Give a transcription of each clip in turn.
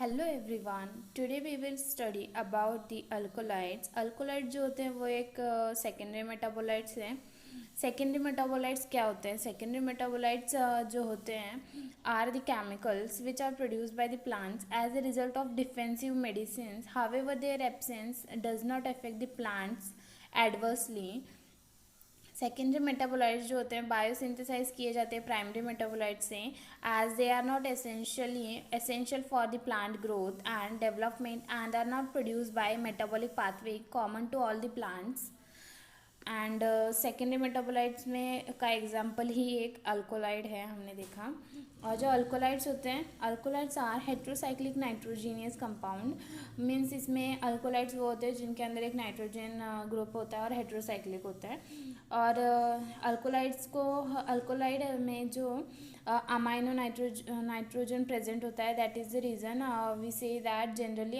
Hello everyone. Today we will study about the alkaloids. Alkaloid जो होते हैं वो एक सेकेंडरी मेटाबोलाइट्स हैं। सेकेंडरी मेटाबोलाइट्स क्या होते हैं? सेकेंडरी मेटाबोलाइट्स जो होते हैं are the chemicals which are produced by the plants as a result of defensive medicine. However their absence does not affect the plants adversely. Secondary metabolites जो होते हैं बायोसिंथेसाइज किए जाते हैं प्राइमरी मेटाबोलाइट से, as they are not essential for the plant growth and development and are not produced by metabolic pathway common to all the plants. And secondary metabolites में का example ही एक अल्कोलाइड है, हमने देखा। और जो अल्कोलाइड्स होते हैं, alkaloids are heterocyclic nitrogenous compound. Means इसमें अल्कोलाइड्स वो होते हैं जिनके अंदर एक नाइट्रोजन ग्रुप होता है और हेट्रोसाइक्लिक होता है। और अल्कोलाइड में जो अमाइनो नाइट्रोजन प्रेजेंट होता है, that is the reason we say that generally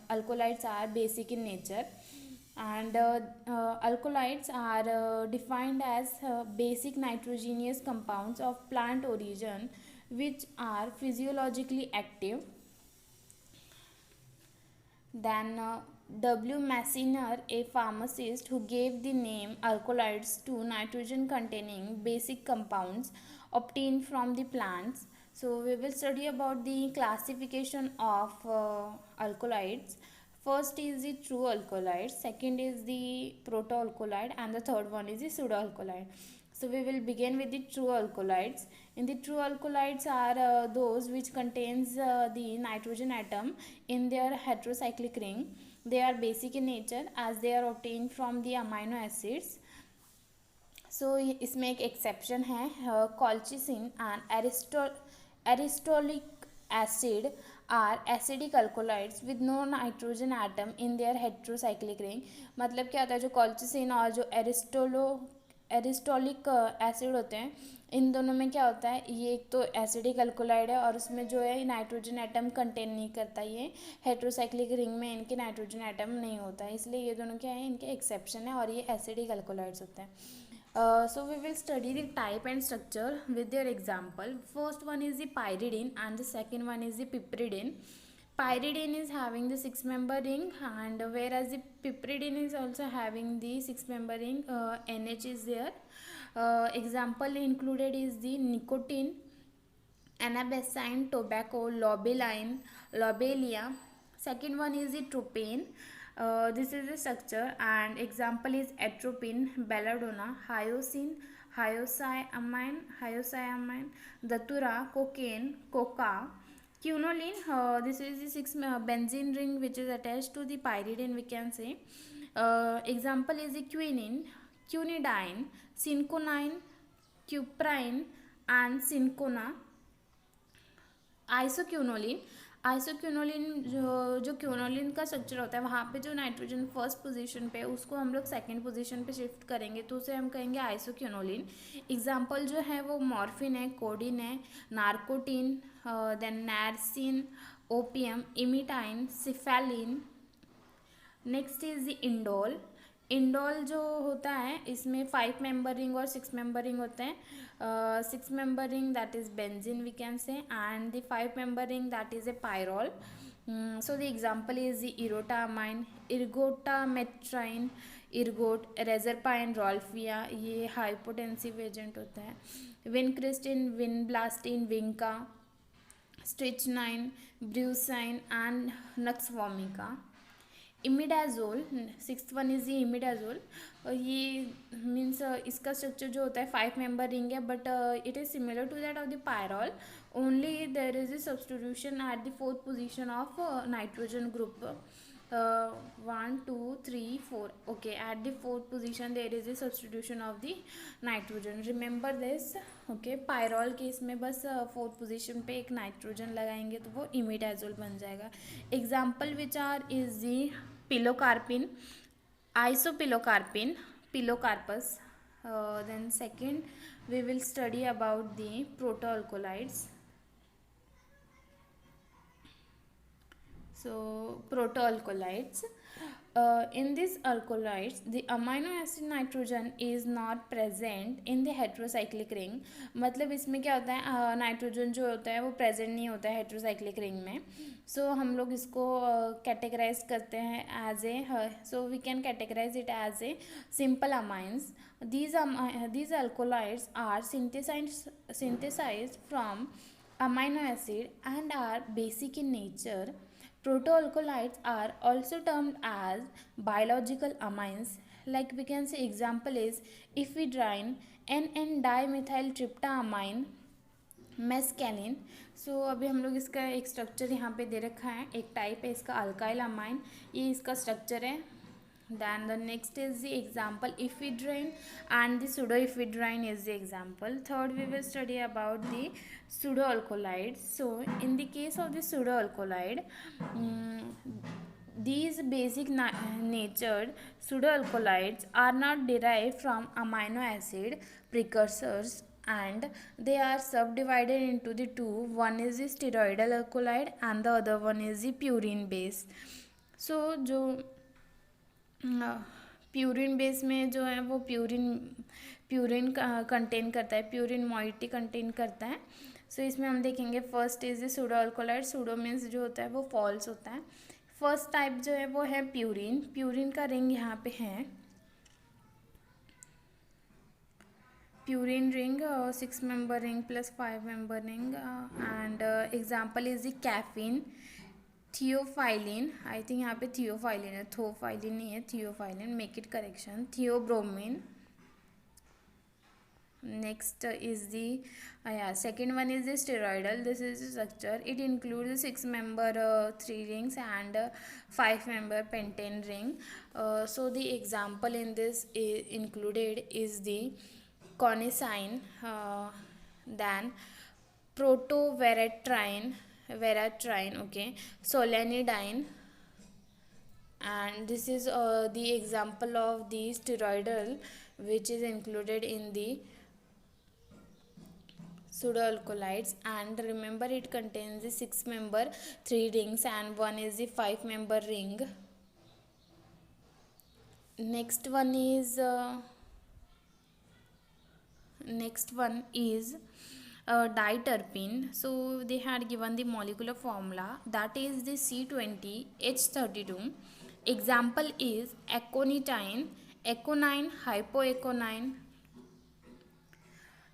alkaloids are basic in nature. And alkaloids are defined as basic nitrogenous compounds of plant origin which are physiologically active. Then W. Massiner, a pharmacist who gave the name alkaloids to nitrogen containing basic compounds obtained from the plants. So we will study about the classification of alkaloids. First is the true alkaloid, second is the protoalkaloid, and the third one is the pseudoalkaloid. So we will begin with the true alkaloids. In the true alkaloids are those which contains the nitrogen atom in their heterocyclic ring. They are basic in nature as they are obtained from the amino acids. So इसमें एक exception है, colchicine and aristolochic acid are acidic alkaloids with no nitrogen atom in their heterocyclic ring. मतलब क्या होता है, जो colchicine और जो एरिस्टोलिक एसिड होते हैं, इन दोनों में क्या होता है, ये एक तो एसिडिक अल्कोलाइड है और उसमें जो है नाइट्रोजन एटम कंटेन नहीं करता। ये हेट्रोसाइक्लिक रिंग में इनके नाइट्रोजन एटम नहीं होता है, इसलिए ये दोनों क्या है, इनके एक्सेप्शन है और ये एसिडिक अल्कोलाइड्स होते हैं। So we will study the type and structure with their example. First one is the pyridine and the second one is the piperidine. Pyridine is having the 6-member ring, and whereas the piperidine is also having the 6-member ring, NH is there. Example included is the nicotine, anabasine, tobacco, lobelia. Second one is the tropane. This is the structure, and example is atropine, belladonna, hyoscyamine, datura, cocaine, coca. Quinoline, this is the 6 benzene ring which is attached to the pyridine, we can say. Example is the quinine, quinidine, cinchonine, cuprine and cinchona. Isoquinoline जो quinoline का structure होता है, वहाँ पे जो nitrogen first position पे, उसको हम लोग सेकंड पोजीशन पे शिफ्ट करेंगे तो उसे हम कहेंगे आइसोक्यूनोलिन। एग्जांपल जो है वो मॉर्फिन है, कोडिन है, narcotine, then narceine, opium, emetine, cephaeline. Next is the indole. Indole जो होता है, इसमें 5-member रिंग और 6-member रिंग होते हैं। 6-member ring, that is benzene we can say, and the 5-member ring, that is a pyrrole. So the example is the erotamine, ergotametrine, ergot, reserpine, rolfia, ये hypotensive agent होता है। vincristine, vinblastine, vinca, strychnine, brucine and nux vomica. Imidazole, 6th one is ये imidazole. ये means इसका structure जो होता है 5-member ring है, but it is similar to that of the pyrrole, only there is a substitution at the 4th position of nitrogen group. 1 2 3 4, okay, at the 4th position there is a substitution of the nitrogen, remember this. Okay, pyrrole case में बस 4th position पे एक nitrogen लगाएंगे तो वो imidazole बन जाएगा। Example which are is the pilocarpine, isopilocarpine, pilocarpus. Then second we will study about the protoalkaloids. So protoalkaloids, In these alkaloids, the amino acid nitrogen is not present in the heterocyclic ring. मतलब इसमें क्या होता है, nitrogen जो होता है वो present नहीं होता है हेट्रोसाइक्लिक रिंग में. सो हम लोग इसको कैटेगराइज करते हैं as a, so we can categorize it as a simple amines. These alkaloids are synthesized from amino acid and are basic in nature. Protoalkaloids are also termed as biological amines. Like we can say example is ephedrine, NN-dimethyltryptamine, mescaline. सो अभी हम लोग इसका एक structure यहाँ पे दे रखा है, एक टाइप है इसका अल्काइल अमाइन, ये इसका स्ट्रक्चर है. Then the next is the example ephedrine and the pseudoephedrine is the example. Third we will study about the pseudoalkaloids. So in the case of the pseudoalkaloid, these basic natured pseudoalkaloids are not derived from amino acid precursors and they are subdivided into the two. One is the steroidal alkaloid and the other one is the purine base. So जो purine base में जो है वो purine contain करता है, purine moiety contain करता है. सो इसमें हम देखेंगे first is the pseudo alkaloid. Pseudo means जो होता है वो फॉल्स होता है. फर्स्ट टाइप जो है वो है प्यूरिन. प्यूरिन का रिंग यहाँ पे है, purine ring 6 member ring plus 5 member ring. And example is the caffeine, theophylline, I think यहाँ पे थियोफाइलिन है, थोफाइलिन नहीं है, theophylline, make it correction, theobromine. Next is the second one is the steroidal. This is the structure. It include 6 member 3 rings and 5 member pentane ring. So the example in this included is the conicine, then protoveratrine, okay, solanidine, and this is the example of the steroidal which is included in the pseudoalkaloids. And remember it contains the 6 member 3 rings and one is the 5 member ring. Next one is diterpene. So they had given the molecular formula, that is the C20H32. Example is aconitine, aconine, hypoaconine.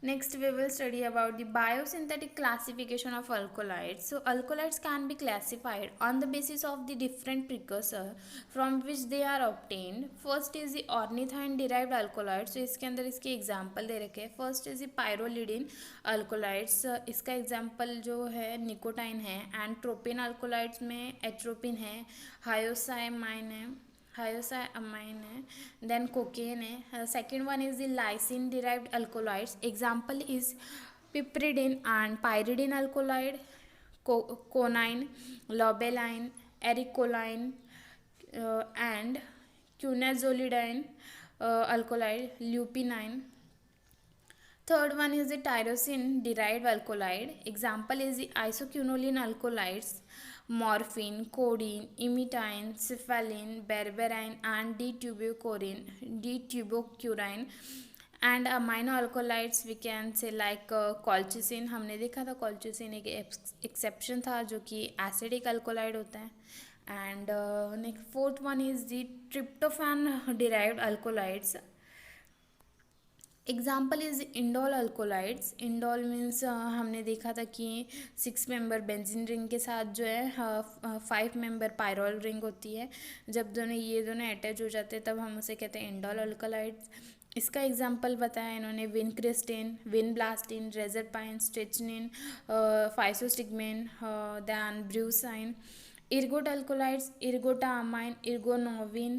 Next we will study about the biosynthetic classification of alkaloids. So alkaloids can be classified on the basis of the different precursor from which they are obtained. First is the ornithine derived alkaloids. So इसके अंदर इसके example दे रखे हैं. First is the pyrrolidine alkaloids. इसका example जो है nicotine है. And tropine alkaloids में एट्रोपिन है, हायोसाइमाइन है, हायोसाइमाइन है, देन कोकेन है. Second one is the lysine derived alkaloids. Example is piperidine and pyridine alkaloid, coniine, lobeline, arecoline and quinolizidine alkaloid, lupinine. Third one is the tyrosine derived alkaloid. Example is the isoquinoline alkaloids, morphine, codeine, imitine, cephalin, berberine and D-tubocurine. And amino alkaloids we can say like colchicine. हमने देखा था colchicine एक exception था जो कि acidic alkaloid होता है. And next fourth one is the tryptophan derived alkaloids. Example is indole alkaloids. Indole means हमने देखा था कि 6 member बेंजीन रिंग के साथ जो है 5 member पायरोल रिंग होती है. जब ये दोनों अटैच हो जाते हैं तब हम उसे कहते हैं इंडोल अल्कोलाइड्स. इसका एग्जाम्पल बताया इन्होंने vincristine, vinblastine, reserpine, strychnine, physostigmine, then brucine. Ergot alkaloids, ergotamine, ergonovin,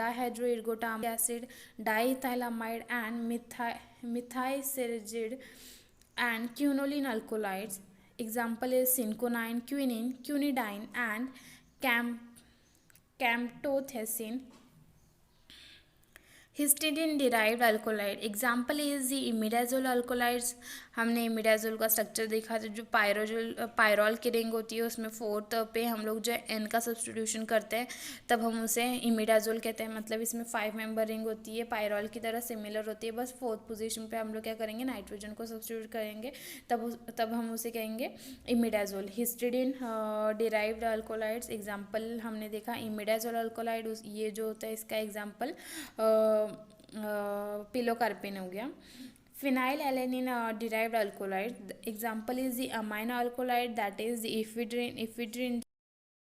dihydroergotamic acid, diethylamide and methysergid and quinoline alkaloids. Example is cinchonine, quinine, quinidine and camptothecin. Histidine derived alkaloid. Example is the imidazole alkaloids, हमने imidazole का structure देखा था, जो pyrrole की ring होती है उसमें fourth पे हम लोग जो एन का सब्स्टिट्यूशन करते हैं तब हम उसे इमिडाजोल कहते हैं। मतलब इसमें 5 मेंबर रिंग होती है, पायरोल की तरह सिमिलर होती है, बस फोर्थ पोजीशन पे हम लोग क्या करेंगे, नाइट्रोजन को सब्स्टिट्यूट करेंगे, तब हम उसे कहेंगे imidazole. Histidine derived alkaloids, example हमने देखा इमिडाजोल अल्कोलाइड, ये जो होता है इसका एग्जाम्पल पिलोकार्पिन हो गया। Phenylalanine derived alkaloid, the example is the amino alkaloid, that is the ephedrine